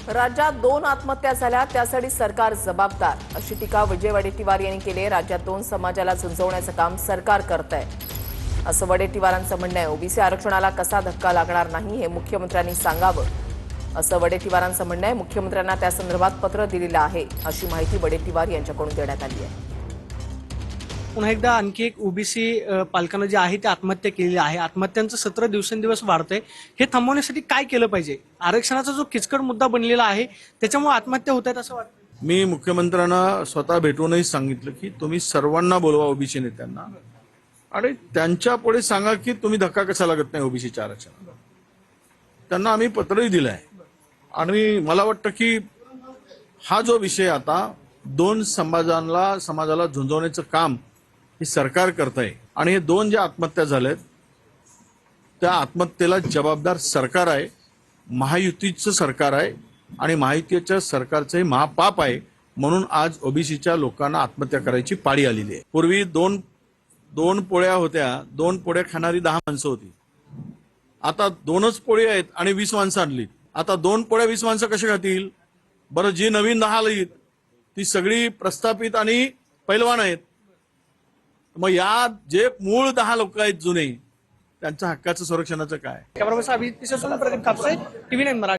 राज्यात 2 आत्महत्या झाल्या त्यासाठी सरकार जबाबदार अशी टीका विजय वडेट्टीवार यांनी केली। राज्यात 2 समाजाला झुंजवण्याचं काम सरकार करतंय असं वडेट्टीवारांचं म्हणणं आहे। ओबीसी आरक्षणाला कसा धक्का लागणार नाही हे मुख्यमंत्र्यांनी सांगावं असं वडेट्टीवारांचं म्हणणं आहे। मुख्यमंत्र्यांना त्या संदर्भात पत्र दिलेलं आहे अशी माहिती वडेट्टीवार यांच्याकडून देण्यात आली आहे। पुन्हा एकदा आणखी एक ओबीसी पालकांना जे आहे ते आत्महत्या केलेली आहे। आत्महत्यांचं सत्र दिवसेंदिवस वाढतंय। हे थांबवण्यासाठी काय केलं पाहिजे? आरक्षणाचा जो किचकट मुद्दा बनलेला आहे त्याच्यामुळे आत्महत्या होत आहेत असं वाटतं। मी मुख्यमंत्र्यांना स्वतः भेटूनही सांगितलं की तुम्ही सर्वांना बोलवा ओबीसी नेत्यांना आणि त्यांच्या पुढे सांगा की तुम्ही धक्का कसा लागत नाही ओबीसीच्या आरक्षणाला। त्यांना आम्ही पत्रही दिलं आहे आणि मला वाटतं की हा जो विषय आता 2 समाजाला झुंजवण्याचं काम हे सरकार करतंय आणि हे 2 ज्या आत्महत्या झाल्यात त्या आत्महत्येला जबाबदार सरकार आहे, महायुतीचं सरकार आहे आणि महायुतीच्या सरकारचं हे महापाप आहे। म्हणून आज ओबीसीच्या लोकांना आत्महत्या करायची पाळी आलेली आहे। पूर्वी दोन पोळ्या होत्या, 2 पोळ्या खाणारी 10 माणसं होती। आता 2च पोळी आहेत आणि 20 माणसं आणली। आता 2 पोळ्या 20 माणसं कशी खातील? बरं, जी नवीन 10 आलीत ती सगळी प्रस्थापित आणि पैलवान आहेत। मग या जे मूळ 10 लोक आहेत जुने त्यांच्या हक्काचं संरक्षणाचं काय? कॅमेरामन अभिजित पिसेसोबत प्रदीप कापसे, TV9 मराठी।